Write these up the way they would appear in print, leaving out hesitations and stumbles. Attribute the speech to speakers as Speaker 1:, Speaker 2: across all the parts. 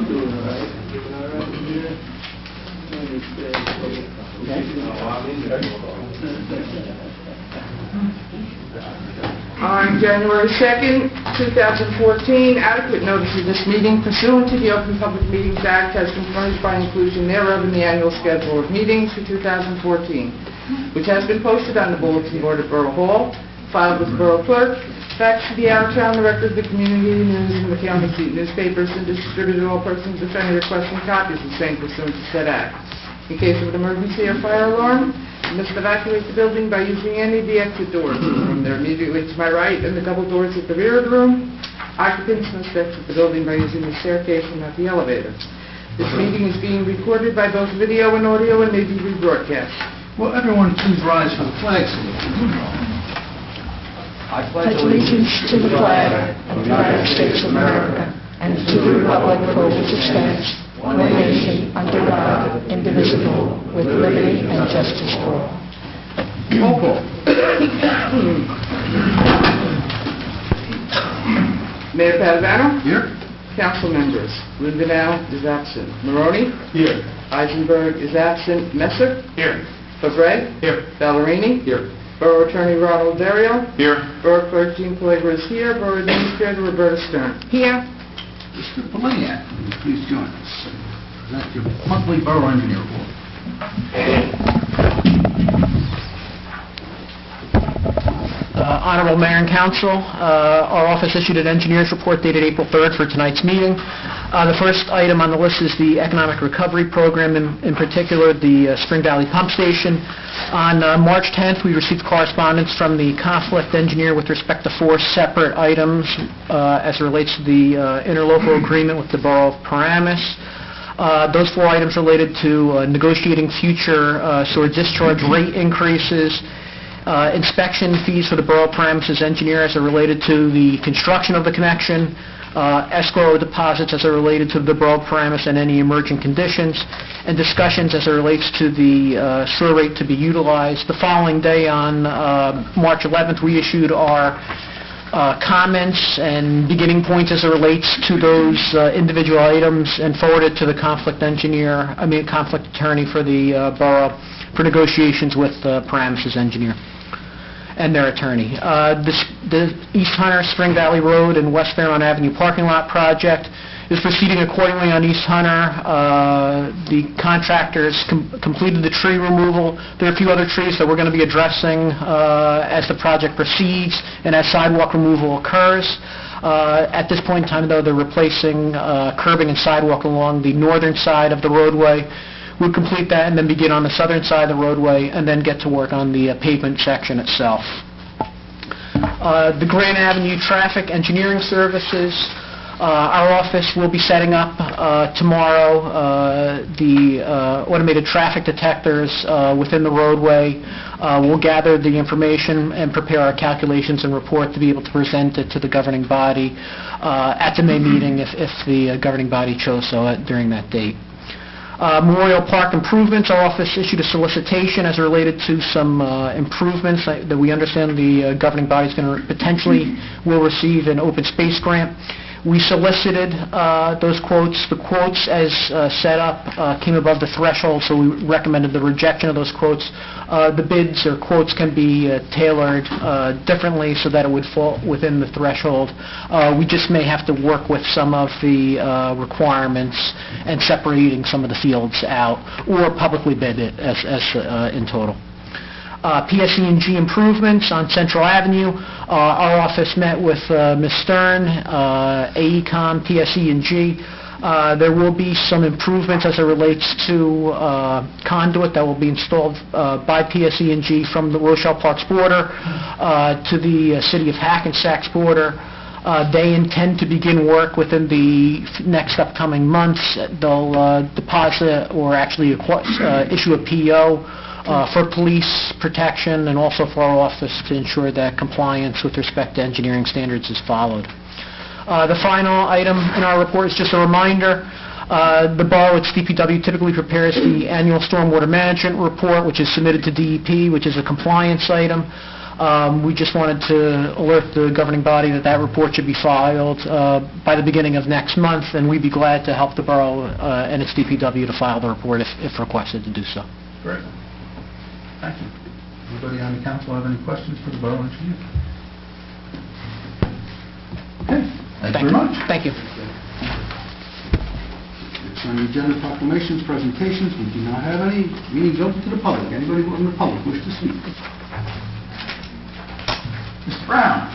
Speaker 1: I'm doing all right. Keeping all right here.
Speaker 2: On January 2nd, 2014, adequate notice of this meeting pursuant to the Open Public Meetings Act has been furnished by inclusion thereof in the annual schedule of meetings for 2014, which has been posted on the bulletin board at Borough Hall, filed with the Borough Clerk, faxed to the out-of-town, the record of the community news and the county seat newspapers, and distributed to all persons offending requesting copies of the same pursuant to said act. In case of an emergency or fire alarm, you must evacuate the building by using any of the exit doors in the room. They're immediately to my right, and the double doors at the rear of the room. Occupants must exit the building by using the staircase and not the elevator. This meeting is being recorded by both video and audio and may be rebroadcast.
Speaker 1: Well, everyone please rise for the flag salute.
Speaker 3: I pledge allegiance to the flag of the United States of America and to the republic for which it stands, one nation, under God, indivisible, with liberty and justice for all.
Speaker 2: Roll call. Mayor Padovano?
Speaker 1: Here.
Speaker 2: Council members. Lindenau is absent. Maroney?
Speaker 1: Here.
Speaker 2: Eisenberg is absent. Messer?
Speaker 1: Here.
Speaker 2: Fabre?
Speaker 1: Here.
Speaker 2: Ballerini?
Speaker 1: Here.
Speaker 2: Borough Attorney Ronald Dario?
Speaker 1: Here.
Speaker 2: Borough Clerk Jean Pellegro is here. Borough Administrator Roberta Stern?
Speaker 3: Here.
Speaker 1: Mr. Poliniak, please join us. Present your monthly borough engineer report.
Speaker 4: Honorable Mayor and Council, our office issued an engineer's report dated April 3rd for tonight's meeting. The first item on the list is the Economic Recovery Program, in particular the Spring Valley Pump Station. On March 10th, we received correspondence from the conflict engineer with respect to 4 separate items as it relates to the interlocal agreement with the Borough of Paramus. Those 4 items related to negotiating future sewer discharge rate increases, inspection fees for the Borough Paramus' engineer as it related to the construction of the connection, escrow deposits as it related to the Borough Paramus and any emerging conditions, and discussions as it relates to the sewer rate to be utilized. The following day, on March 11th, we issued our comments and beginning points as it relates to those individual items and forwarded to the conflict attorney for the borough for negotiations with Paramus' engineer and their attorney. The East Hunter, Spring Valley Road, and West Fairmount Avenue parking lot project is proceeding accordingly on East Hunter. The contractors completed the tree removal. There are a few other trees that we're going to be addressing as the project proceeds and as sidewalk removal occurs. At this point in time, though, they're replacing curbing and sidewalk along the northern side of the roadway. We'll complete that and then begin on the southern side of the roadway and then get to work on the pavement section itself. The Grand Avenue Traffic Engineering Services, our office will be setting up tomorrow the automated traffic detectors within the roadway. We'll gather the information and prepare our calculations and report to be able to present it to the governing body at the May meeting if the governing body chose so during that date. Memorial Park improvements, our office issued a solicitation as related to some improvements that we understand the governing body is going to potentially will receive an open space grant. We solicited those quotes. The quotes as set up came above the threshold, so we recommended the rejection of those quotes. The bids or quotes can be tailored differently so that it would fall within the threshold. We just may have to work with some of the requirements and separating some of the fields out or publicly bid it as in total. PSE&G improvements on Central Avenue. Our office met with Ms. Stern, AECom, PSE&G. There will be some improvements as it relates to conduit that will be installed by PSE&G from the Rochelle Parks border to the city of Hackensack's border. They intend to begin work within the next upcoming months. They'll deposit or actually issue a PO for police protection and also for our office to ensure that compliance with respect to engineering standards is followed. The final item in our report is just a reminder. The borough, its DPW, typically prepares the annual stormwater management report, which is submitted to DEP, which is a compliance item. We just wanted to alert the governing body that that report should be filed by the beginning of next month, and we'd be glad to help the borough and its DPW to file the report if requested to do so.
Speaker 1: Great. Thank you. Anybody on the council have any questions for the borough engineer? Okay, thank you very much.
Speaker 4: Thank you.
Speaker 1: Next on the agenda, proclamations, presentations. We do not have any. Meetings open to the public. Anybody from the public wish to speak? Mr. Brown.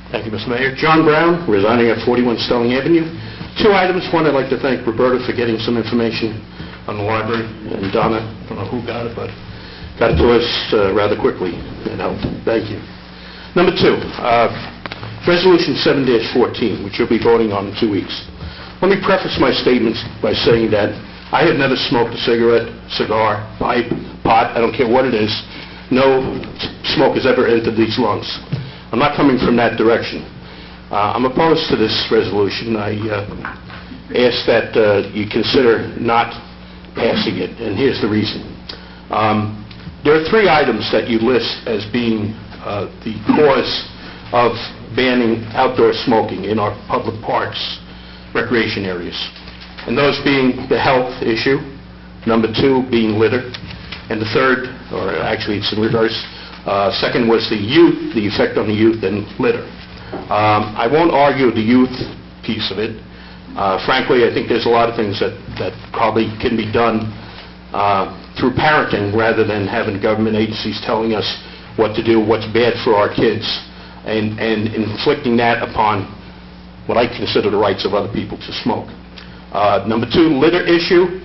Speaker 5: Thank you, Mr. Mayor. John Brown, resigning at 41 Stelling Avenue. Two items. One, I'd like to thank Roberta for getting some information on the library, and Donna, I don't know who got it, but got it to us rather quickly. It helped. Thank you. Number two, Resolution 7-14, which you'll be voting on in 2 weeks. Let me preface my statements by saying that I have never smoked a cigarette, cigar, pipe, pot, I don't care what it is. No smoke has ever entered these lungs. I'm not coming from that direction. I'm opposed to this resolution. I ask that you consider not passing it, and here's the reason. There are three items that you list as being the cause of banning outdoor smoking in our public parks, recreation areas, and those being the health issue, number two being litter, and the third, or actually it's in reverse, second was the youth, the effect on the youth and litter. I won't argue the youth piece of it. Frankly, I think there's a lot of things that probably can be done through parenting rather than having government agencies telling us what to do, what's bad for our kids, and inflicting that upon what I consider the rights of other people to smoke. Number two, litter issue.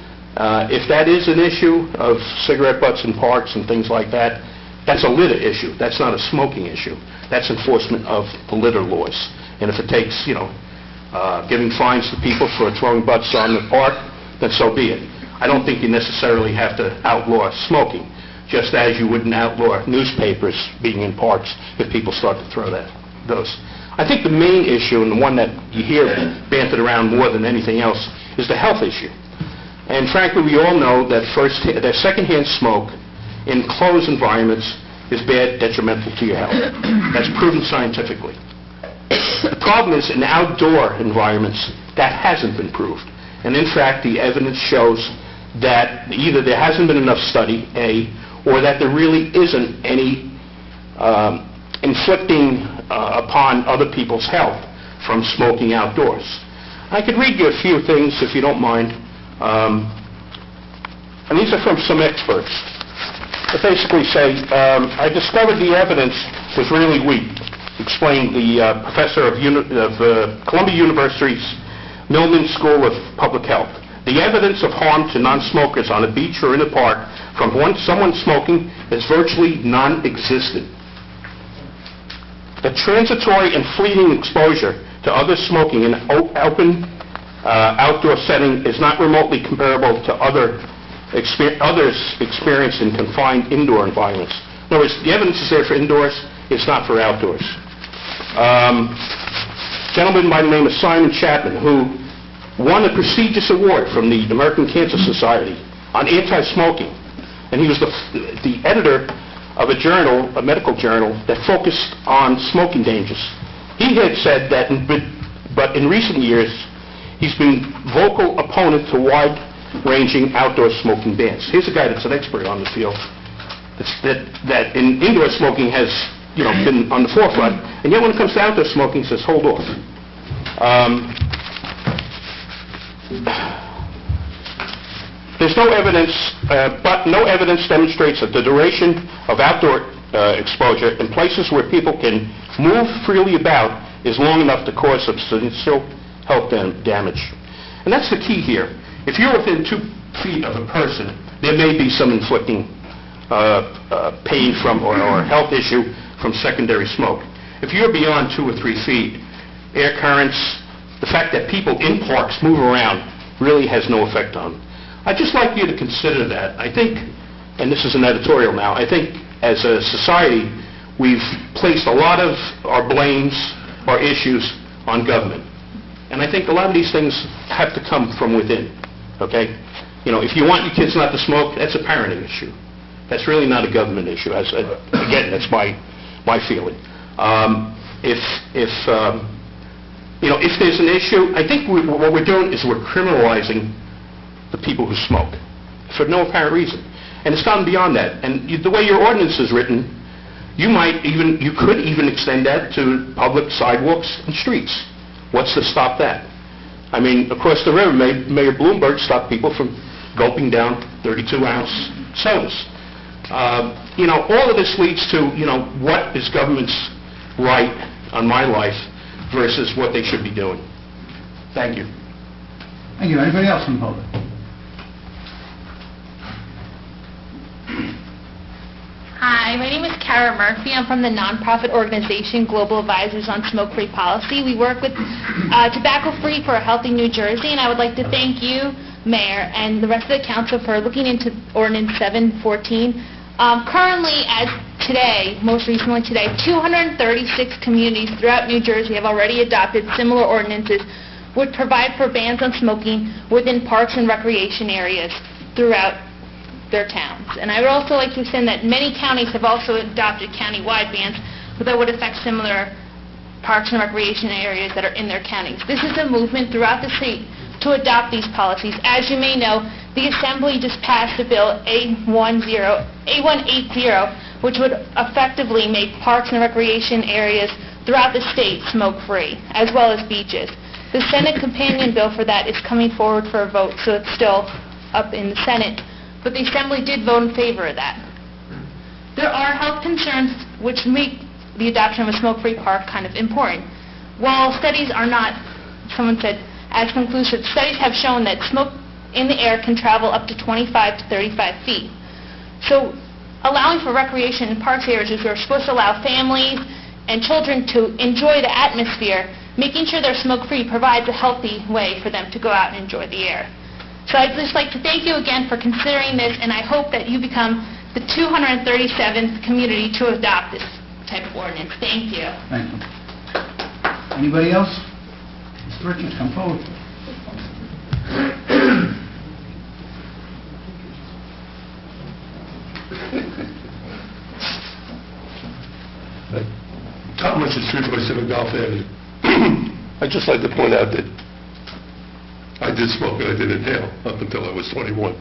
Speaker 5: If that is an issue of cigarette butts in parks and things like that, that's a litter issue. That's not a smoking issue. That's enforcement of the litter laws. And if it takes, giving fines to people for throwing butts on the park, then so be it. I don't think you necessarily have to outlaw smoking, just as you wouldn't outlaw newspapers being in parks if people start to throw those. I think the main issue, and the one that you hear bantered around more than anything else, is the health issue. And frankly, we all know that secondhand smoke in closed environments is bad, detrimental to your health. That's proven scientifically. The problem is in outdoor environments, that hasn't been proved. And in fact, the evidence shows that either there hasn't been enough study, A, or that there really isn't any inflicting upon other people's health from smoking outdoors. I could read you a few things, if you don't mind. And these are from some experts. They basically say, I discovered the evidence was really weak, explained the professor of Columbia University's Millman School of Public Health. The evidence of harm to non-smokers on a beach or in a park from someone smoking is virtually non-existent. The transitory and fleeting exposure to other smoking in an open outdoor setting is not remotely comparable to others experienced in confined indoor environments. In other words, the evidence is there for indoors, it's not for outdoors. Gentleman by the name of Simon Chapman, who won a prestigious award from the American Cancer Society on anti-smoking, and he was the editor of a journal, a medical journal, that focused on smoking dangers. He had said that, but in recent years, he's been vocal opponent to wide-ranging outdoor smoking bans. Here's a guy that's an expert on the field, that in indoor smoking has been on the forefront, and yet when it comes to outdoor smoking, he says, hold off. There's no evidence, but no evidence demonstrates that the duration of outdoor exposure in places where people can move freely about is long enough to cause substantial health damage. And that's the key here. If you're within 2 feet of a person, there may be some inflicting pain from or health issue from secondary smoke. If you're beyond 2 or 3 feet, air currents, the fact that people in parks move around really has no effect on them. I'd just like you to consider that. I think, and this is an editorial now, I think as a society we've placed a lot of our blames, our issues on government. And I think a lot of these things have to come from within, okay? You know, if you want your kids not to smoke, that's a parenting issue. That's really not a government issue. Again, that's my feeling. You know, if there's an issue, I think what we're doing is we're criminalizing the people who smoke for no apparent reason. And it's gone beyond that. And the way your ordinance is written, you could even extend that to public sidewalks and streets. What's to stop that? I mean, across the river, Mayor Bloomberg stopped people from gulping down 32-ounce sodas. You know, all of this leads to, you know, what is government's right on my life versus what they should be doing. Thank you.
Speaker 1: Thank you. Anybody else from the public?
Speaker 6: Hi, my name is Kara Murphy. I'm from the nonprofit organization Global Advisors on Smoke-Free Policy. We work with Tobacco-Free for a Healthy New Jersey, and I would like to thank you, Mayor, and the rest of the council for looking into Ordinance 714. Currently, as today, most recently today, 236 communities throughout New Jersey have already adopted similar ordinances which provide for bans on smoking within parks and recreation areas throughout their towns. And I would also like to extend that many counties have also adopted county-wide bans that would affect similar parks and recreation areas that are in their counties. This is a movement throughout the state to adopt these policies. As you may know, the Assembly just passed a bill, A180, which would effectively make parks and recreation areas throughout the state smoke-free, as well as beaches. The Senate companion bill for that is coming forward for a vote, so it's still up in the Senate. But the Assembly did vote in favor of that. There are health concerns which make the adoption of a smoke-free park kind of important. While studies are not, someone said, as conclusive, studies have shown that smoke in the air can travel up to 25 to 35 feet. So allowing for recreation in parks areas is we're supposed to allow families and children to enjoy the atmosphere. Making sure they're smoke-free provides a healthy way for them to go out and enjoy the air. So I'd just like to thank you again for considering this, and I hope that you become the 237th community to adopt this type of ordinance. Thank you.
Speaker 1: Thank you. Anybody else? Mr. Richards, come forward.
Speaker 7: Tom Richards, 347 Golf Avenue. I'd just like to point out that I did smoke and I did inhale up until I was 21.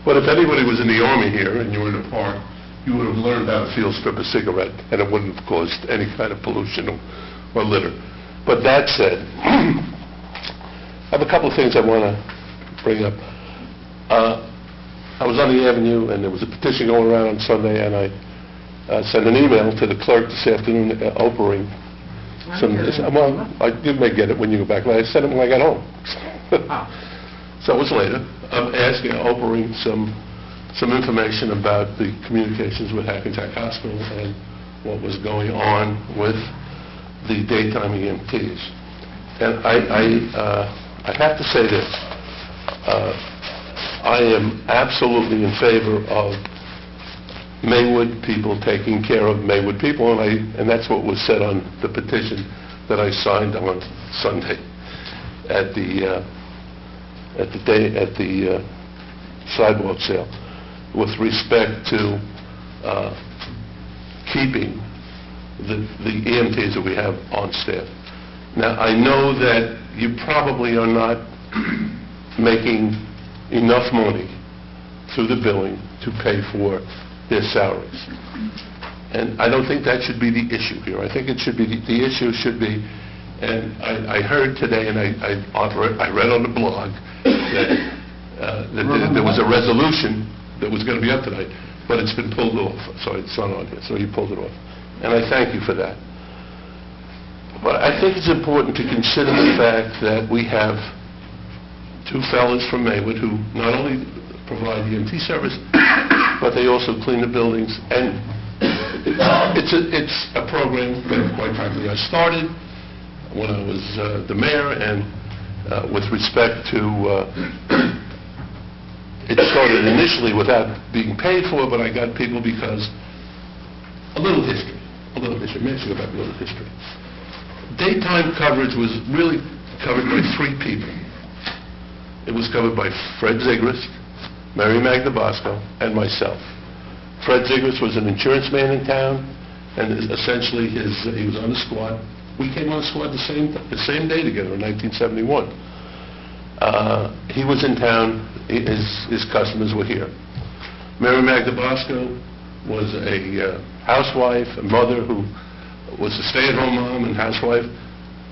Speaker 7: But if anybody was in the Army here and you were in a park, you would have learned how to feel strip a cigarette, and it wouldn't have caused any kind of pollution or litter. But that said, I have a couple of things I want to bring up. I was on the Avenue, and there was a petition going around on Sunday, and I sent an email to the clerk this afternoon offering some... Well, you may get it when you go back, but I sent it when I got home. So it was later. I'm asking, offering some information about the communications with Hackensack Hospital and what was going on with the daytime EMTs. And I have to say this. I am absolutely in favor of Maywood people taking care of Maywood people, and that's what was said on the petition that I signed on Sunday at the sidewalk sale, with respect to keeping the EMTs that we have on staff. Now, I know that you probably are not making enough money through the billing to pay for their salaries. And I don't think that should be the issue here. I think it should be, the issue should be, and I heard today, and I read on the blog that there was a resolution that was going to be up tonight, but it's been pulled off. Sorry, it's not on here, so he pulled it off. And I thank you for that. But I think it's important to consider the fact that we have two fellows from Maywood who not only provide the EMT service, but they also clean the buildings. And it's a program that, quite frankly, I started when I was the mayor, and with respect to, it started initially without being paid for, but I got people because, a little history. Mention about a little history. daytime coverage was really covered by three people. It was covered by Fred Zigrist, Mary Magda Bosco, and myself. Fred Zigrist was an insurance man in town, and essentially he was on the squad. We came on the squad the same day together in 1971. He was in town, his customers were here. Mary Magda Bosco was a housewife, a mother who was a stay-at-home mom and housewife,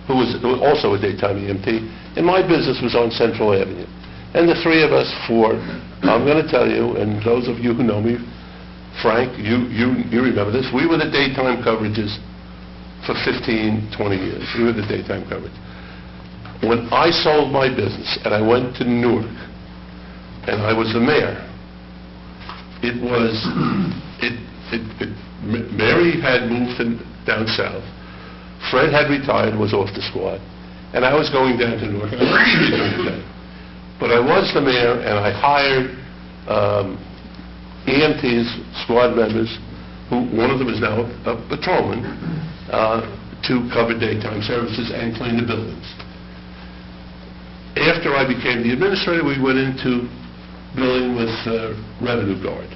Speaker 7: who was also a daytime EMT, and my business was on Central Avenue. And the three of us, I'm going to tell you, and those of you who know me, Frank, you remember this, we were the daytime coverages for 15, 20 years. We were the daytime coverage. When I sold my business and I went to Newark, and I was the mayor, Mary had moved down south, Fred had retired, was off the squad, and I was going down to Newark, and I was leaving during the day. But I was the mayor, and I hired EMTs, squad members, who one of them is now a patrolman, to cover daytime services and clean the buildings. After I became the administrator, we went into billing with Revenue Guard.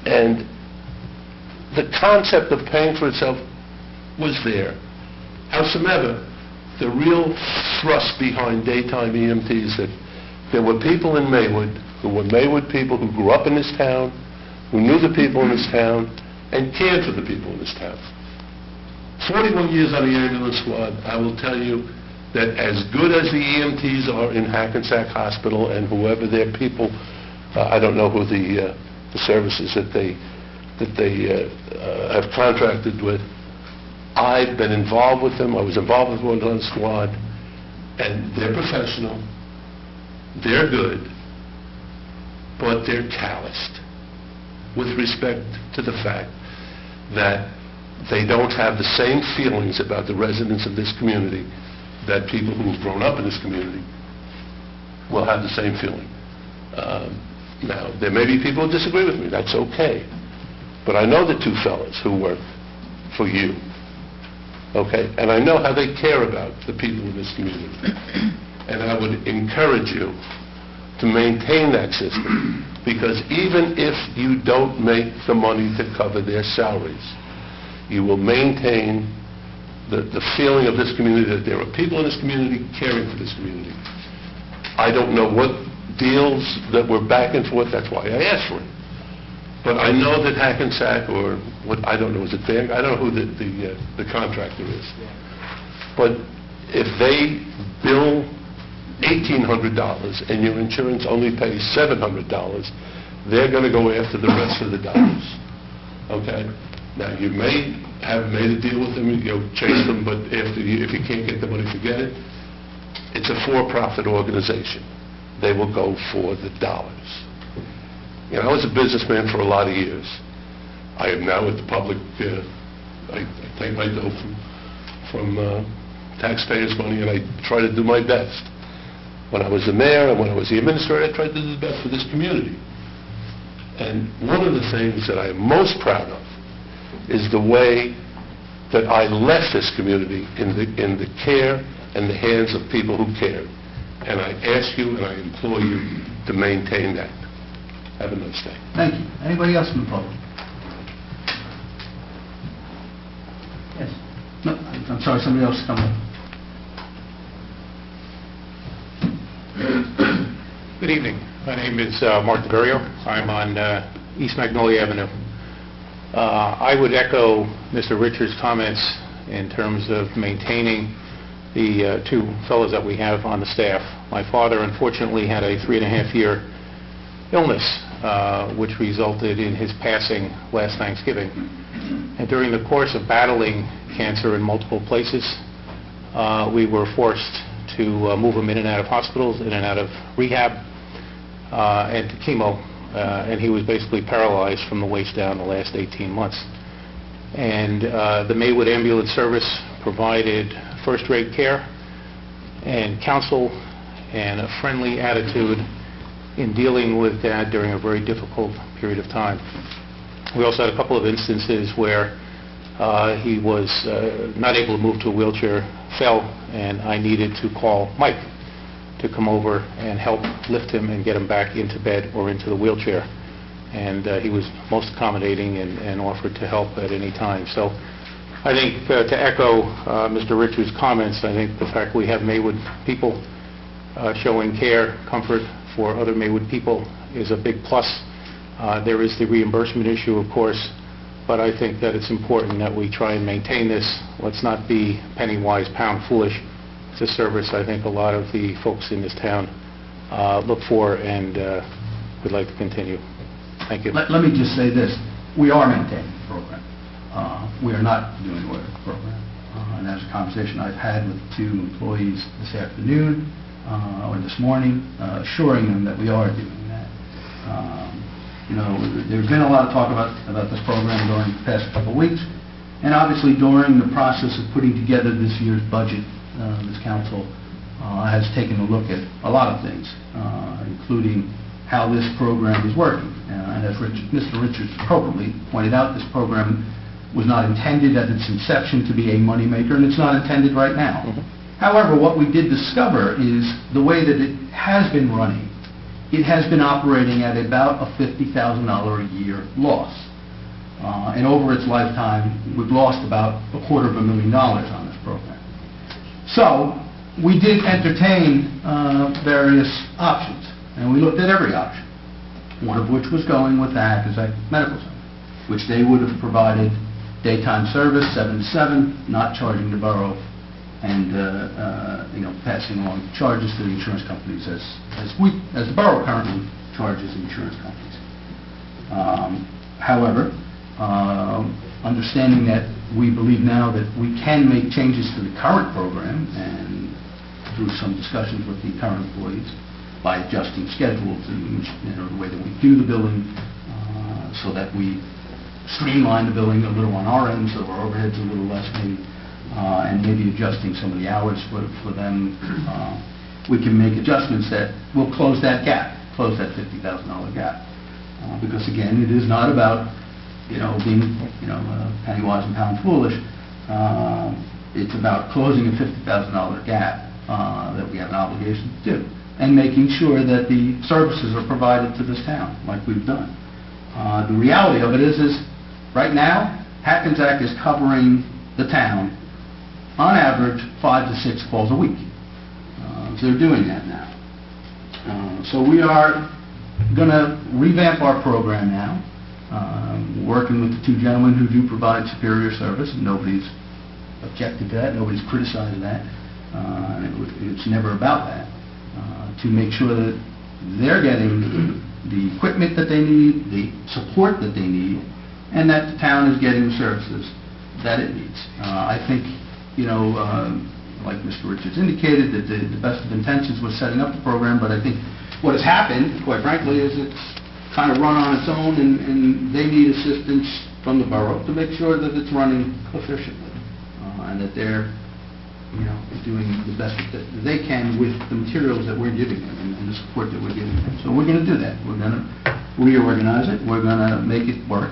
Speaker 7: And the concept of paying for itself was there. Howsoever, the real thrust behind daytime EMTs that there were people in Maywood who were Maywood people who grew up in this town, who knew the people in this town, and cared for the people in this town. 41 years on the ambulance squad, I will tell you that as good as the EMTs are in Hackensack Hospital and whoever their people, I don't know who the services that they have contracted with, I've been involved with them. I was involved with one on the squad, and they're professional, they're good, but they're calloused with respect to the fact that they don't have the same feelings about the residents of this community that people who have grown up in this community will have the same feeling. Now, there may be people who disagree with me. That's okay. But I know the two fellas who work for you, okay? And I know how they care about the people in this community. And I would encourage you to maintain that system, because even if you don't make the money to cover their salaries, you will maintain the feeling of this community that there are people in this community caring for this community. I don't know what deals that were back and forth, that's why I asked for it. But I know that Hackensack, or what, I don't know, is it Van? I don't know who the contractor is. But if they bill $1,800 and your insurance only pays $700, they're going to go after the rest of the dollars. Okay? Now, you may have made a deal with them, chase them, but if you can't get the money, forget it. It's a for-profit organization. They will go for the dollars. I was a businessman for a lot of years. I am now with the public. I take my dough from taxpayers' money, and I try to do my best. When I was the mayor and when I was the administrator, I tried to do the best for this community. And one of the things that I am most proud of is the way that I left this community in the care and the hands of people who cared. And I ask you and I implore you to maintain that. Have a nice day.
Speaker 1: Thank you. Anybody else from the public? Yes. No, I'm sorry, somebody else come up.
Speaker 8: Good evening. My name is Mark DeVerio. I'm on East Magnolia Avenue. I would echo Mr. Richards' comments in terms of maintaining the two fellows that we have on the staff. My father, unfortunately, had a 3.5-year illness, which resulted in his passing last Thanksgiving. And during the course of battling cancer in multiple places, we were forced to move him in and out of hospitals, in and out of rehab, and to chemo. And he was basically paralyzed from the waist down the last 18 months. And the Maywood Ambulance Service provided first-rate care and counsel and a friendly attitude in dealing with Dad during a very difficult period of time. We also had a couple of instances where He was not able to move to a wheelchair, fell, and I needed to call Mike to come over and help lift him and get him back into bed or into the wheelchair. And he was most accommodating and offered to help at any time. So I think to echo Mr. Richards' comments, I think the fact we have Maywood people showing care, comfort for other Maywood people is a big plus. There is the reimbursement issue, of course, but I think that it's important that we try and maintain this. Let's not be penny wise, pound foolish. It's a service I think a lot of the folks in this town look for and would like to continue. Thank you.
Speaker 1: Let me just say this. We are maintaining the program. We are not doing away with the program. And that's a conversation I've had with 2 employees this afternoon or this morning, assuring them that we are doing that. There's been a lot of talk about this program during the past couple of weeks, and obviously during the process of putting together this year's budget, this council has taken a look at a lot of things, including how this program is working. And as Mr. Richards appropriately pointed out, this program was not intended at its inception to be a moneymaker, and it's not intended right now. However, what we did discover is the way that it has been running, it has been operating at about a $50,000 a year loss. And over its lifetime, we've lost about $250,000 on this program. So we did entertain various options, and we looked at every option, one of which was going with the Hackensack Medical Center, which they would have provided daytime service, 7 to 7, not charging the borough, and passing along charges to the insurance companies as the borough currently charges insurance companies. However, understanding that we believe now that we can make changes to the current program, and through some discussions with the current employees, by adjusting schedules and the way that we do the billing, so that we streamline the billing a little on our end, so our overhead's a little less maybe, and maybe adjusting some of the hours for them. We can make adjustments that will close that gap, close that $50,000 gap. Because again, it is not about being penny wise and pound foolish. It's about closing a $50,000 gap that we have an obligation to do, and making sure that the services are provided to this town like we've done. The reality of it is right now, Hackensack is covering the town on average 5 to 6 calls a week. So they're doing that now. So we are going to revamp our program now, working with the 2 gentlemen who do provide superior service, and nobody's objected to that, nobody's criticized that. It's never about that. To make sure that they're getting the equipment that they need, the support that they need, and that the town is getting the services that it needs. I think, like Mr. Richards indicated, that the best of intentions was setting up the program, but I think what has happened, quite frankly, is it's kind of run on its own, and they need assistance from the borough to make sure that it's running efficiently, and that they're doing the best that they can with the materials that we're giving them and the support that we're giving them. So we're going to do that. We're going to reorganize it. We're going to make it work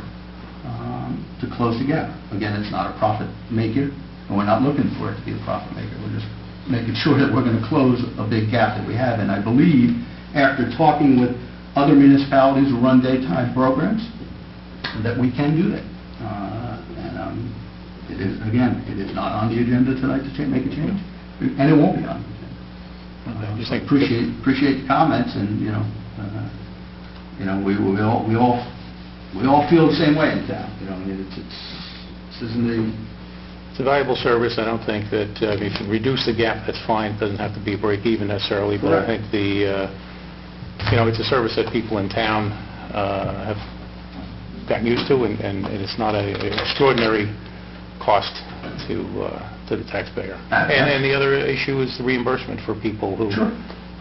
Speaker 1: to close the gap. Again, it's not a profit maker, and we're not looking for it to be a profit maker. We're just making sure that we're going to close a big gap that we have. And I believe, after talking with other municipalities who run daytime programs, that we can do that. It is, again, it is not on the agenda tonight to make a change, and it won't be on the agenda.
Speaker 8: Just
Speaker 1: I appreciate the comments, and we all feel the same way in town.
Speaker 8: It's a valuable service. I don't think that if you can reduce the gap, that's fine. It doesn't have to be a break even necessarily, but I think it's a service that people in town have gotten used to, and it's not an extraordinary cost to the taxpayer. And the other issue is the reimbursement for people who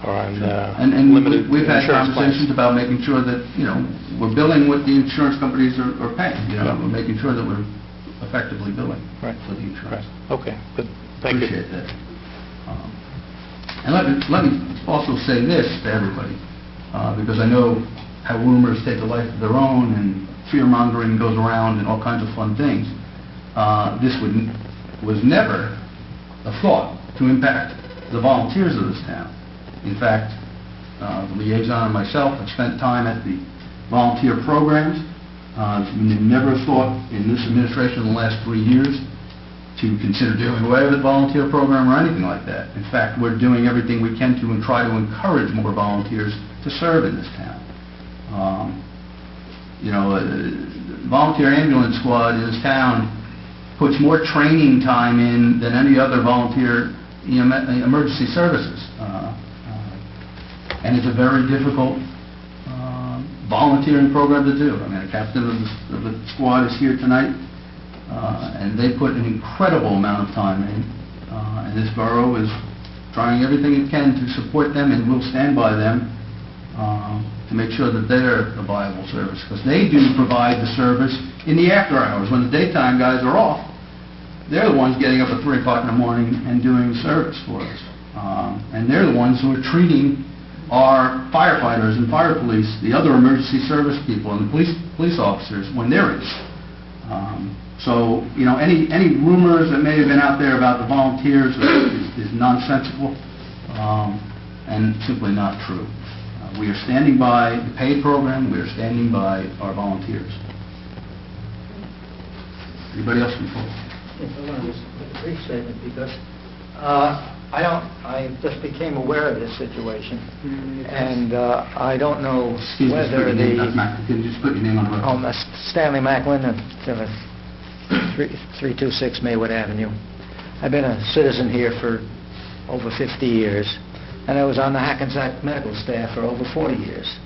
Speaker 8: are on limited
Speaker 1: we've had
Speaker 8: insurance
Speaker 1: conversations
Speaker 8: plans.
Speaker 1: about making sure that we're billing what the insurance companies are paying. We're making sure that we're effectively billing for the insurance.
Speaker 8: Okay, good. Thank you.
Speaker 1: Appreciate that. And let me also say this to everybody, because I know how rumors take a life of their own and fear-mongering goes around and all kinds of fun things. this was never a thought to impact the volunteers of this town. In fact, the liaison and myself have spent time at the volunteer programs. We never thought in this administration in the last 3 years to consider doing away with the volunteer program or anything like that. In fact, we're doing everything we can to try to encourage more volunteers to serve in this town. Volunteer ambulance squad in this town puts more training time in than any other volunteer emergency services. And it's a very difficult volunteering program to do. I mean, the captain of the squad is here tonight, and they put an incredible amount of time in, and this borough is trying everything it can to support them, and will stand by them to make sure that they're a viable service, because they do provide the service in the after hours. When the daytime guys are off, they're the ones getting up at 3 o'clock in the morning and doing the service for us. And they're the ones who are treating our firefighters and fire police, the other emergency service people, and the police officers when they're in. So, any rumors that may have been out there about the volunteers is nonsensical and simply not true. We are standing by the paid program. We are standing by our volunteers. Anybody else before?
Speaker 9: Yes, I want to just make a brief statement because I just became aware of this situation, and I don't know whether
Speaker 1: Can you just put your name on the record?
Speaker 9: That's Stanley Macklin, 326 Maywood Avenue. I've been a citizen here for over 50 years, and I was on the Hackensack medical staff for over 40 years.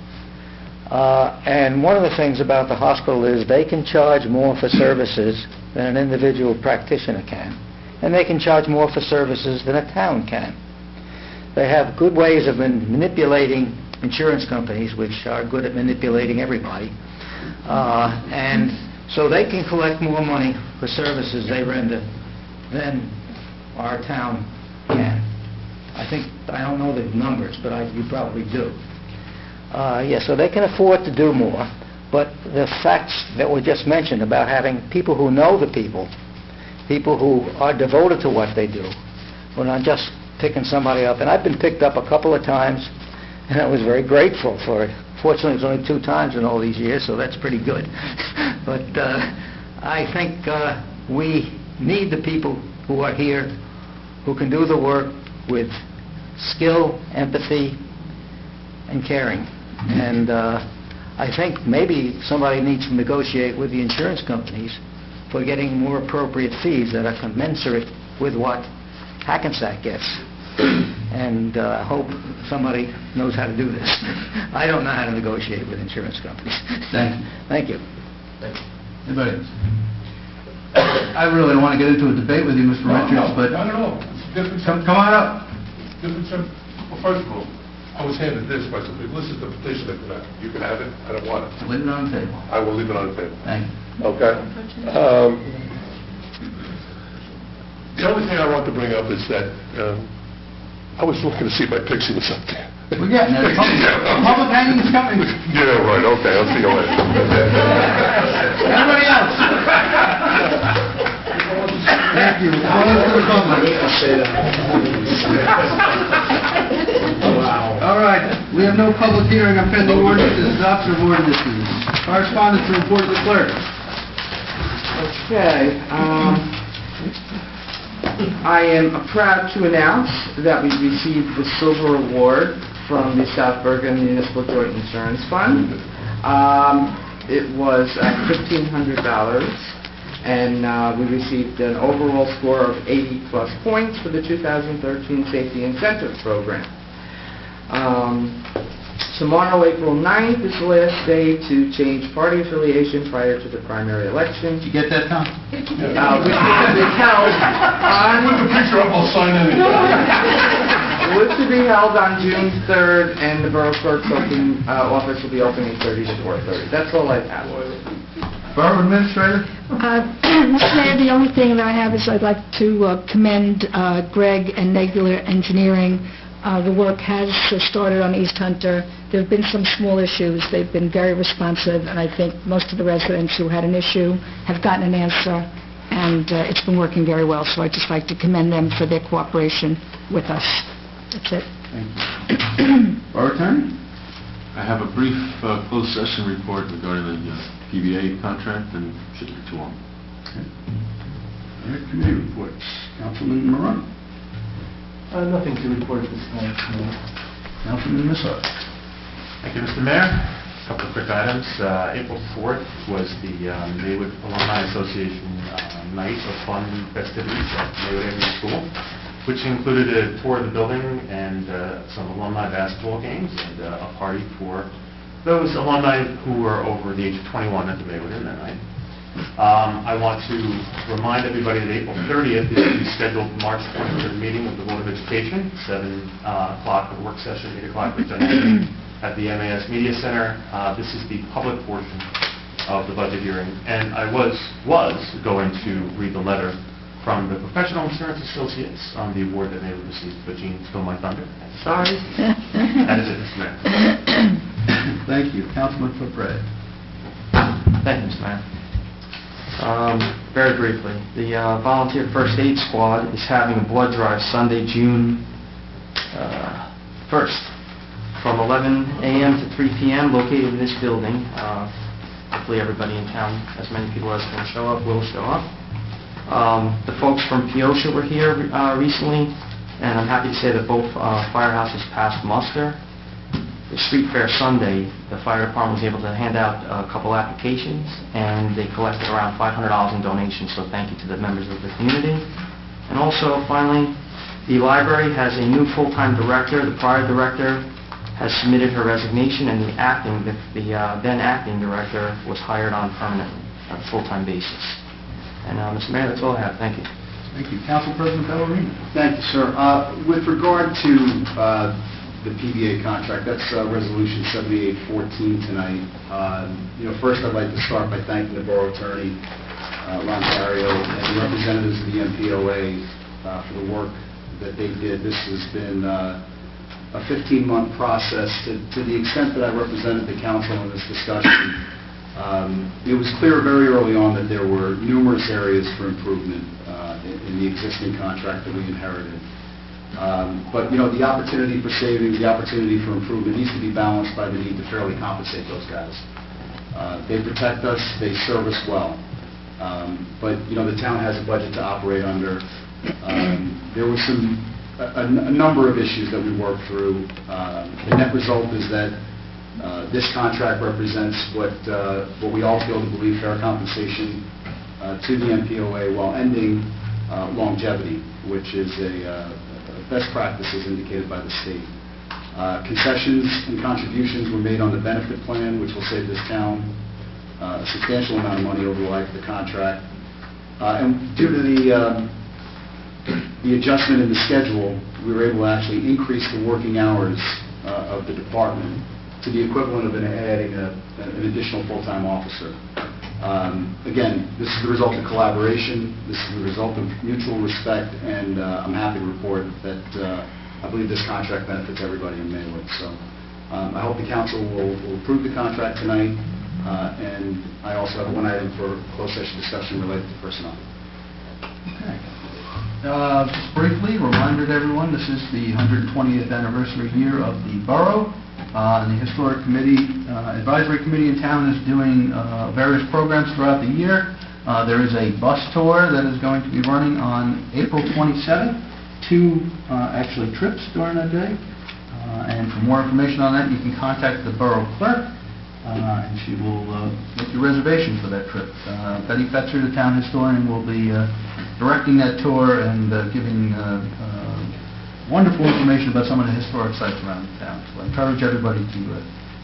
Speaker 9: And one of the things about the hospital is they can charge more for services than an individual practitioner can, and they can charge more for services than a town can. They have good ways of manipulating insurance companies, which are good at manipulating everybody, and so they can collect more money for services they render than our town can. I don't know the numbers, but you probably do. So they can afford to do more, but the facts that were just mentioned about having people who know the people who are devoted to what they do, we're not just picking somebody up. And I've been picked up a couple of times, and I was very grateful for it. Fortunately, it was only 2 times in all these years, so that's pretty good. But I think we need the people who are here, who can do the work with skill, empathy, and caring. And I think maybe somebody needs to negotiate with the insurance companies for getting more appropriate fees that are commensurate with what Hackensack gets. And I hope somebody knows how to do this. I don't know how to negotiate with insurance companies.
Speaker 1: Thank you.
Speaker 9: Thank you.
Speaker 1: Anybody else? I really don't want to get into a debate with you, Mr. Richards, but
Speaker 7: Not at all. It's different.
Speaker 1: come on up.
Speaker 7: Well, first of all, I was handed this by some people. This is the petition that came out. You can have it. I don't want it.
Speaker 1: Leave it on the table.
Speaker 7: I will leave it on the table.
Speaker 1: Thank you.
Speaker 7: Okay. The only thing I want to bring up is that I was looking to see if my picture was up there.
Speaker 1: We're getting there. Public hanging is coming.
Speaker 7: Yeah, right. Okay, I'll see you later.
Speaker 1: Everybody else? Thank you. Close to the public. All right. We have no public hearing on pending ordinances, adoption of ordinances. Correspondence to report of the clerk.
Speaker 2: Okay. I am proud to announce that we received the Silver Award from the South Bergen Municipal Joint Insurance Fund. It was $1,500, and we received an overall score of 80-plus points for the 2013 Safety Incentive Program. Tomorrow, April 9th, is the last day to change party affiliation prior to the primary election.
Speaker 1: Did you get that, Tom?
Speaker 2: Which will be held on...
Speaker 7: With the picture up, I'll sign anything.
Speaker 2: Which will be held on June 3rd, and the Borough Clerk's office will be open 8:30 to 4:30. That's all I have.
Speaker 1: Borough Administrator?
Speaker 3: Mr. Mayor, the only thing that I have is I'd like to commend Greg and Nebular Engineering. The work has started on East Hunter. There have been some small issues. They've been very responsive, and I think most of the residents who had an issue have gotten an answer. and it's been working very well, so I'd just like to commend them for their cooperation with us. That's it.
Speaker 1: Thank you. Borough Attorney?
Speaker 10: I have a brief closed session report regarding the PBA contract, and shouldn't be too long.
Speaker 1: Okay. All right, committee reports. Councilman Morano.
Speaker 11: Nothing to report at this time.
Speaker 1: Councilman Missar.
Speaker 12: Thank you, Mr. Mayor. A couple of quick items. April 4th was the Maywood Alumni Association night of fun festivities at Maywood Avenue School, which included a tour of the building and some alumni basketball games and a party for those alumni who were over the age of 21 at the Maywood Inn that night. I want to remind everybody that April 30th is the scheduled March 23rd meeting of the Board of Education, 7 o'clock for the work session, 8 o'clock for general meeting at the MAS Media Center. This is the public portion of the budget hearing, and I was going to read the letter from the Professional Insurance Associates on the award that they would receive, but Gene stole my thunder. Sorry. That is it, Mr. Mayor.
Speaker 1: Thank you. Councilman Footbread.
Speaker 11: Thank you, Mr. Mayor. Very briefly, the Volunteer First Aid Squad is having a blood drive Sunday, June 1st, from 11 a.m. to 3 p.m. located in this building. Hopefully everybody in town, as many people as can show up, will show up. The folks from Peosha were here recently, and I'm happy to say that both firehouses passed muster. The street fair Sunday, the fire department was able to hand out a couple applications, and they collected around $500 in donations, so thank you to the members of the community. And also, finally, the library has a new full-time director. The prior director has submitted her resignation, and the then acting director was hired on permanently, on a full-time basis. And Mr. Mayor, that's all I have. Thank you.
Speaker 1: Thank you. Council President Bellarino.
Speaker 13: Thank you, sir. With regard to the PBA contract, that's Resolution 7814 tonight. First I'd like to start by thanking the Borough Attorney, Ron Cario, and the representatives of the MPOA for the work that they did. This has been a 15-month process. To the extent that I represented the council in this discussion, it was clear very early on that there were numerous areas for improvement in the existing contract that we inherited. But the opportunity for savings, the opportunity for improvement needs to be balanced by the need to fairly compensate those guys. They protect us, they serve us well. But the town has a budget to operate under. There was a number of issues that we worked through. The net result is that this contract represents what we all feel to believe fair compensation to the MPOA while ending longevity, which is a best practices indicated by the state. Concessions and contributions were made on the benefit plan, which will save this town a substantial amount of money over the life of the contract. And due to the adjustment in the schedule, we were able to actually increase the working hours of the department to the equivalent of adding an additional full-time officer. Again, this is the result of collaboration, this is the result of mutual respect, and I'm happy to report that I believe this contract benefits everybody in Maywood. So I hope the council will approve the contract tonight, and I also have one item for closed session discussion related to personnel.
Speaker 1: Okay. Just briefly, reminder to everyone, this is the 120th anniversary year of the Borough. And the Historic Committee, Advisory Committee in town is doing various programs throughout the year. There is a bus tour that is going to be running on April 27th, 2 actually trips during that day. And for more information on that, you can contact the Borough Clerk, and she will make your reservation for that trip. Betty Fetzer, the town historian, will be directing that tour and giving wonderful information about some of the historic sites around the town. So I encourage everybody to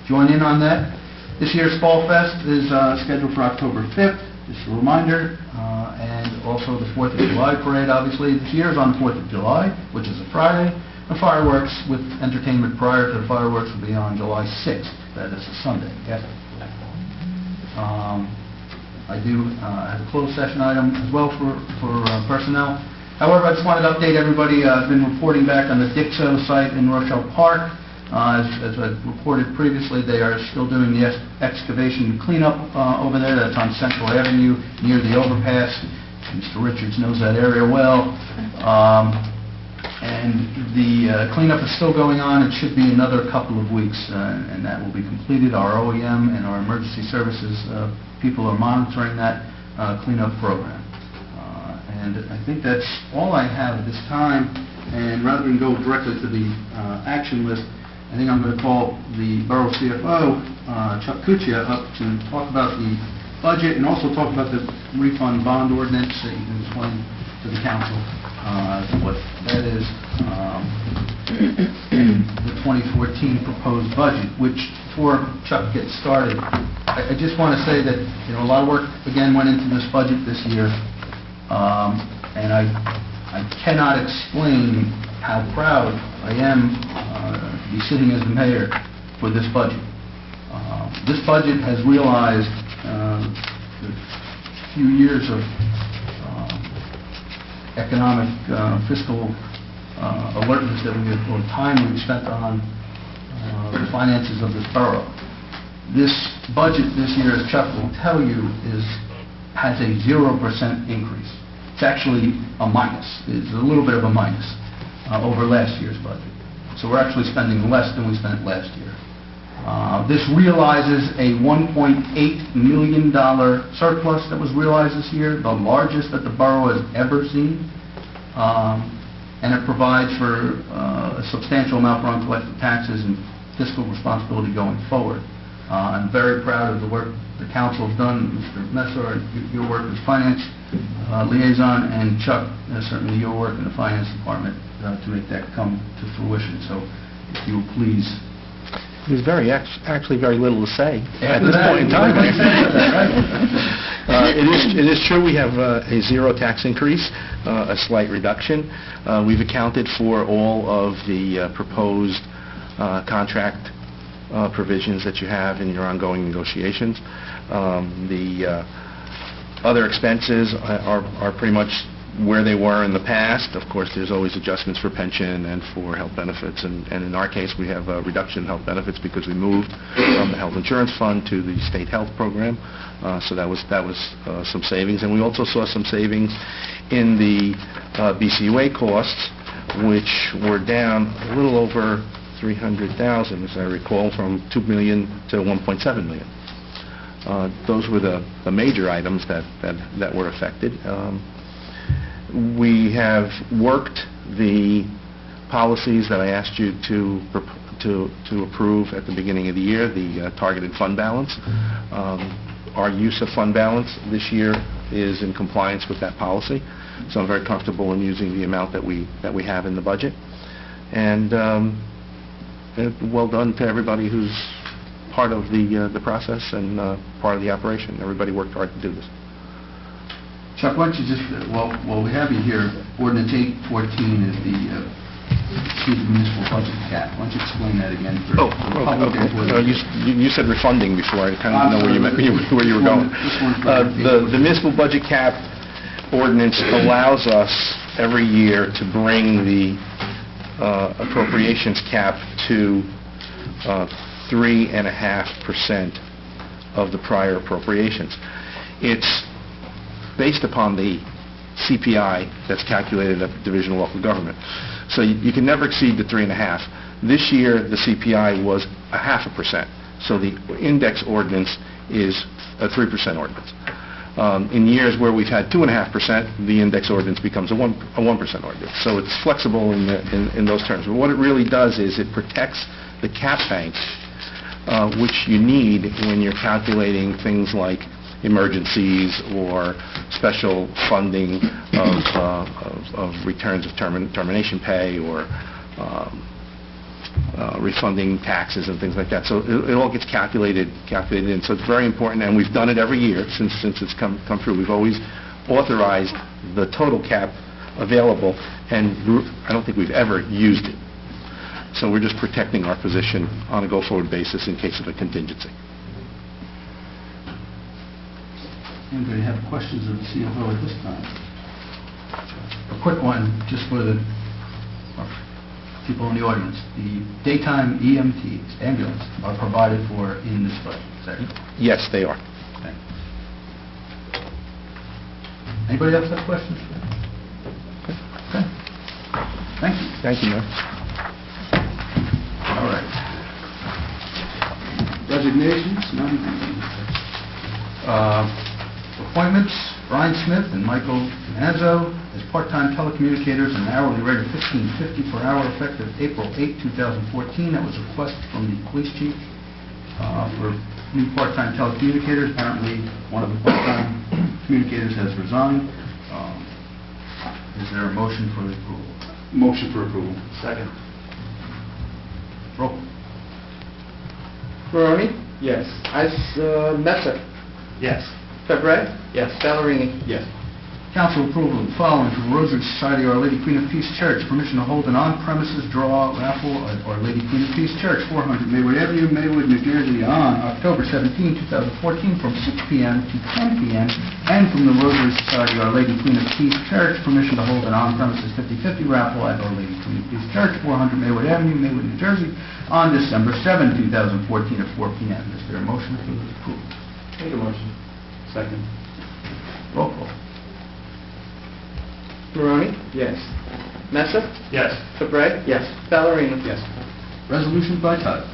Speaker 1: join in on that. This year's Fall Fest is scheduled for October 5th, just a reminder, and also the 4th of July parade, obviously. This year is on the 4th of July, which is a Friday. The fireworks with entertainment prior to the fireworks will be on July 6th. That is a Sunday. Yes. I do have a closed session item as well for personnel. However, I just wanted to update everybody. I've been reporting back on the Dixo site in Rochelle Park. As I reported previously, they are still doing the excavation cleanup over there. That's on Central Avenue near the overpass. Mr. Richards knows that area well. And the cleanup is still going on. It should be another couple of weeks, and that will be completed. Our OEM and our emergency services people are monitoring that cleanup program. And I think that's all I have at this time. And rather than go directly to the action list, I think I'm going to call the Borough CFO, Chuck Kuchia, up to talk about the budget and also talk about the refund bond ordinance that you can explain to the council what that is, and the 2014 proposed budget, which, before Chuck gets started, I just want to say that, a lot of work, again, went into this budget this year, and I cannot explain how proud I am to be sitting as the mayor for this budget. This budget has realized the few years of economic fiscal alertness that we have, or time we've spent on the finances of this borough. This budget this year, as Chuck will tell you, has a 0% increase. It's actually a minus. It's a little bit of a minus over last year's budget. So we're actually spending less than we spent last year. This realizes a $1.8 million surplus that was realized this year, the largest that the borough has ever seen. And it provides for a substantial amount for uncollected taxes and fiscal responsibility going forward. I'm very proud of the work the council's done, Mr. Messer, your work as finance liaison, and Chuck, certainly your work in the finance department to make that come to fruition. So if you will please.
Speaker 5: There's actually very little to say at this point in time. It is true we have a zero tax increase, a slight reduction. We've accounted for all of the proposed contract provisions that you have in your ongoing negotiations. The other expenses are pretty much where they were in the past. Of course, there's always adjustments for pension and for health benefits, and in our case, we have a reduction in health benefits because we moved from the health insurance fund to the state health program. So that was some savings, and we also saw some savings in the BCUA costs, which were down a little over $300,000, as I recall, from $2 million to $1.7 million. Those were the major items that were affected. We have worked the policies that I asked you to approve at the beginning of the year, the targeted fund balance. Our use of fund balance this year is in compliance with that policy, so I'm very comfortable in using the amount that we have in the budget. And well done to everybody who's part of the process and part of the operation. Everybody worked hard to do this.
Speaker 1: Chuck, why don't you just, while we have you here, Ordinance 814 is the municipal budget cap. Why don't you explain that again for the public?
Speaker 5: You said refunding before. I kind of know where you were going. The municipal budget cap ordinance allows us every year to bring the appropriations cap to 3.5% of the prior appropriations. It's based upon the CPI that's calculated at the Division of Local Government. So you can never exceed the 3.5. This year, the CPI was 0.5%. So the index ordinance is a 3% ordinance. In years where we've had 2.5%, the index ordinance becomes a 1% ordinance. So it's flexible in those terms. But what it really does is it protects the cap bank, which you need when you're calculating things like emergencies or special funding of returns of termination pay or refunding taxes and things like that. So it all gets calculated in. So it's very important, and we've done it every year since it's come through. We've always authorized the total cap available, and I don't think we've ever used it. So we're just protecting our position on a go-forward basis in case of a contingency.
Speaker 1: Anybody have questions of the CFO at this time? A quick one, just for the people in the audience. The daytime EMTs, ambulance, are provided for in this budget, is that correct?
Speaker 5: Yes, they are.
Speaker 1: Thank you. Anybody else have questions? Okay. Thank you.
Speaker 8: Thank you, Mayor.
Speaker 1: All right. Resignations, none. Appointments, Brian Smith and Michael Nazzo as part-time telecommunicators at an hourly rate of $15.50 per hour effective April 8, 2014. That was a request from the police chief for new part-time telecommunicators. Apparently, one of the part-time communicators has resigned. Is there a motion for approval?
Speaker 13: Motion for approval.
Speaker 11: Second.
Speaker 1: Roll.
Speaker 2: Maroni?
Speaker 13: Yes.
Speaker 2: Messer?
Speaker 12: Yes.
Speaker 2: Fabre?
Speaker 11: Yes.
Speaker 2: Ballerini?
Speaker 13: Yes.
Speaker 1: Council approval of the following from Rosary Society Our Lady Queen of Peace Church. Permission to hold an on-premises draw raffle at Our Lady Queen of Peace Church, 400 Maywood Avenue, Maywood, New Jersey, on October 17, 2014, from 6 p.m. to 10 p.m. And from the Rosary Society Our Lady Queen of Peace Church, permission to hold an on-premises 50/50 raffle at Our Lady Queen of Peace Church, 400 Maywood Avenue, Maywood, New Jersey, on December 7, 2014, at 4 p.m. Is there a motion for approval?
Speaker 11: Make a motion.
Speaker 13: Second.
Speaker 1: Roll call.
Speaker 2: Maroni?
Speaker 13: Yes.
Speaker 2: Messer?
Speaker 12: Yes.
Speaker 2: Fabre?
Speaker 11: Yes.
Speaker 2: Ballerini?
Speaker 13: Yes.
Speaker 1: Resolution by title.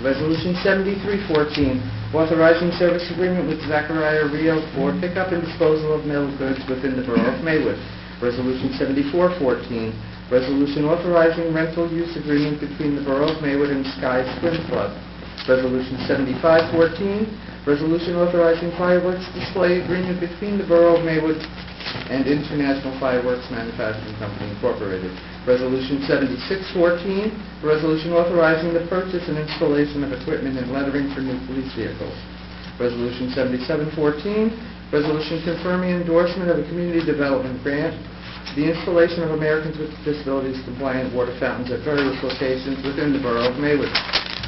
Speaker 2: Resolution 7314, authorizing service agreement with Zachariah Rio for pickup and disposal of metal goods within the Borough of Maywood. Resolution 7414, resolution authorizing rental use agreement between the Borough of Maywood and Sky Swim Club. Resolution 7514, resolution authorizing fireworks display agreement between the Borough of Maywood and International Fireworks Manufacturing Company, Incorporated. Resolution 7614, resolution authorizing the purchase and installation of equipment and lettering for new police vehicles. Resolution 7714, resolution confirming endorsement of a community development grant, the installation of Americans with Disabilities compliant water fountains at various locations within the Borough of Maywood.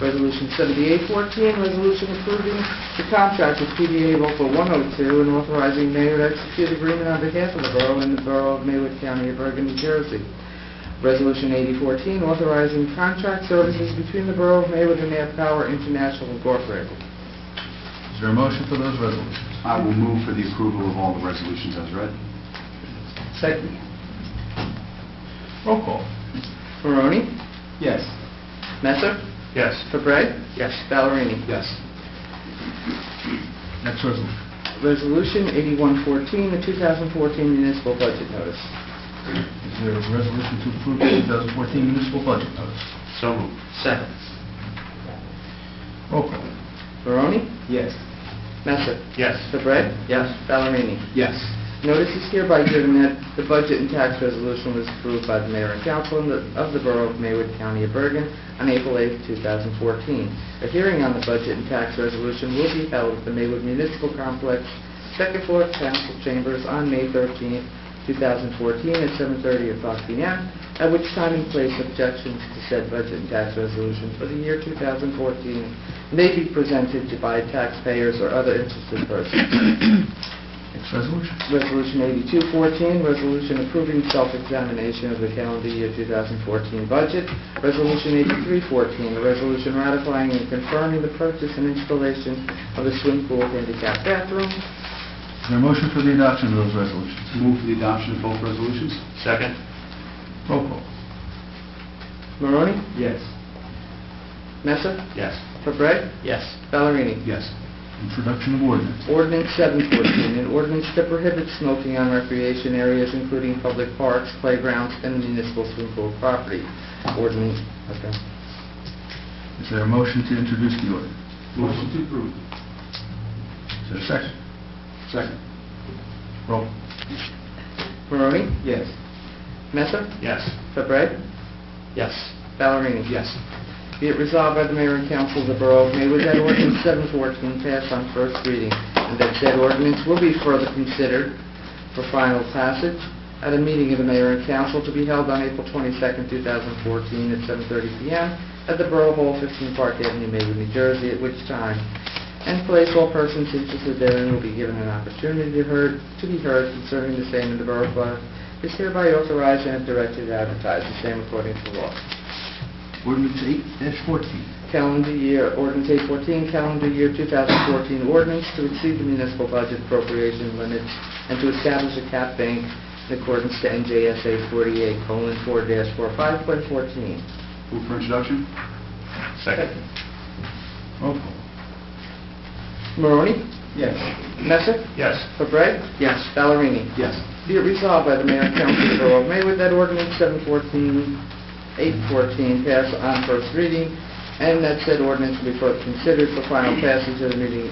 Speaker 2: Resolution 7814, resolution approving the contract with PDA Local 102 and authorizing mayor to execute agreement on behalf of the borough and the Borough of Maywood, County of Bergen, New Jersey. Resolution 8014, authorizing contract services between the Borough of Maywood and Air Power International Incorporated.
Speaker 1: Is there a motion for those resolutions?
Speaker 13: I will move for the approval of all the resolutions as read.
Speaker 2: Second.
Speaker 1: Roll call.
Speaker 2: Maroni?
Speaker 13: Yes.
Speaker 2: Messer?
Speaker 12: Yes.
Speaker 2: Fabre?
Speaker 11: Yes.
Speaker 2: Ballerini?
Speaker 13: Yes.
Speaker 1: Next resolution.
Speaker 2: Resolution 8114, the 2014 municipal budget notice.
Speaker 1: Is there a resolution to approve the 2014 municipal budget notice?
Speaker 12: So moved.
Speaker 11: Second.
Speaker 1: Roll call.
Speaker 2: Maroni?
Speaker 13: Yes.
Speaker 2: Messer?
Speaker 12: Yes.
Speaker 2: Fabre?
Speaker 11: Yes.
Speaker 2: Ballerini?
Speaker 13: Yes.
Speaker 2: Notice is hereby given that the budget and tax resolution was approved by the mayor and council of the Borough of Maywood, County of Bergen, on April 8, 2014. A hearing on the budget and tax resolution will be held at the Maywood Municipal Complex, second floor council chambers on May 13, 2014 at 7:30 p.m., at which time and place objections to said budget and tax resolution for the year 2014 may be presented by taxpayers or other interested persons.
Speaker 1: Next resolution.
Speaker 2: Resolution 8214, resolution approving self-examination of the calendar year 2014 budget. Resolution 8314, a resolution ratifying and confirming the purchase and installation of a swim pool handicap bathroom.
Speaker 1: Is there a motion for the adoption of those resolutions?
Speaker 13: Move for the adoption of both resolutions.
Speaker 12: Second.
Speaker 1: Roll call.
Speaker 2: Maroni?
Speaker 13: Yes.
Speaker 2: Messer?
Speaker 12: Yes.
Speaker 2: Fabre?
Speaker 11: Yes.
Speaker 2: Ballerini?
Speaker 13: Yes.
Speaker 1: Introduction of ordinance.
Speaker 2: Ordinance 714, an ordinance that prohibits smoking on recreation areas, including public parks, playgrounds, and municipal swimming pool property. Ordinance, okay.
Speaker 1: Is there a motion to introduce the ordinance?
Speaker 13: Motion to approve.
Speaker 1: Is there a second?
Speaker 13: Second.
Speaker 1: Roll.
Speaker 2: Maroni?
Speaker 13: Yes.
Speaker 2: Messer?
Speaker 12: Yes.
Speaker 2: Fabre?
Speaker 11: Yes.
Speaker 2: Ballerini?
Speaker 13: Yes.
Speaker 2: Be it resolved by the mayor and council of the Borough of Maywood that ordinance 714 pass on first reading, and that said ordinance will be further considered for final passage at a meeting of the mayor and council to be held on April 22nd, 2014 at 7:30 p.m. at the Borough Hall, 15 Park Avenue, Maywood, New Jersey, at which time and place all persons interested therein will be given an opportunity to be heard concerning the same in the Borough Clerk is hereby authorized and directed to advertise the same according to law.
Speaker 1: Ordinance 8-14.
Speaker 2: Calendar year, ordinance 814, calendar year 2014 ordinance to exceed the municipal budget appropriation limits and to establish a cap bank in accordance to NJSA 48:4-45.14.
Speaker 13: Move for introduction?
Speaker 12: Second.
Speaker 1: Roll call.
Speaker 2: Maroney?
Speaker 13: Yes.
Speaker 2: Messer?
Speaker 12: Yes.
Speaker 2: Fabreg?
Speaker 9: Yes.
Speaker 2: Ballerini?
Speaker 13: Yes.
Speaker 2: Be it resolved by the Mayor and Council of the Borough of Maywood that ordinance 814 pass on first reading, and that said ordinance will be further considered for final passage at the meeting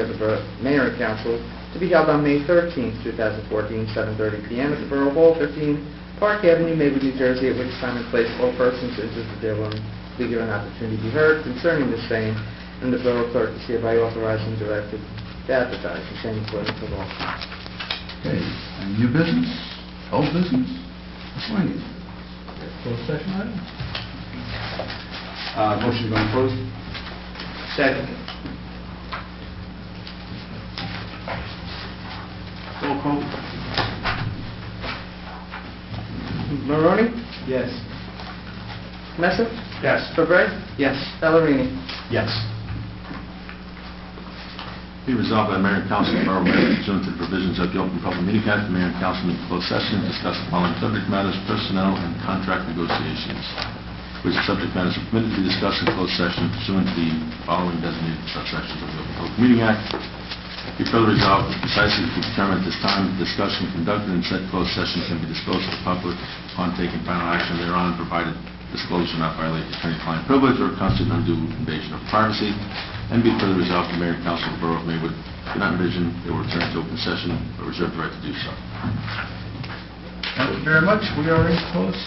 Speaker 2: of the Mayor and Council to be held on May 13th, 2014, 7:30 p.m. at the Borough Hall, 15 Park Avenue, Maywood, New Jersey, at which time and place all persons interested therein will be given an opportunity to be heard concerning the same, and the Borough Clerk is hereby authorized and directed to advertise the same according to law.
Speaker 1: Okay, and new business, old business, miscellaneous. Closed session item?
Speaker 13: Motion to go in closed?
Speaker 2: Second.
Speaker 13: Roll call?
Speaker 2: Maroney?
Speaker 13: Yes.
Speaker 2: Messer?
Speaker 12: Yes.
Speaker 2: Fabreg?
Speaker 9: Yes.
Speaker 2: Ballerini?
Speaker 13: Yes.
Speaker 10: Be resolved by the Mayor and Council of the Borough of Maywood pursuant to the provisions of the Open Public Meeting Act, the Mayor and Council meet in closed session to discuss the following subject matters: personnel and contract negotiations, which subject matters are permitted to be discussed in closed session pursuant to the following designated subsections of the Open Public Meeting Act. Be further resolved precisely to determine at this time the discussion conducted in said closed session can be disclosed to the public upon taking final action thereon, provided disclosure not violate attorney-client privilege or constitute undue invasion of privacy. And be further resolved, the Mayor and Council of the Borough of Maywood do not envision they will return to open session, but reserve the right to do so.
Speaker 1: Thank you very much. We are in closed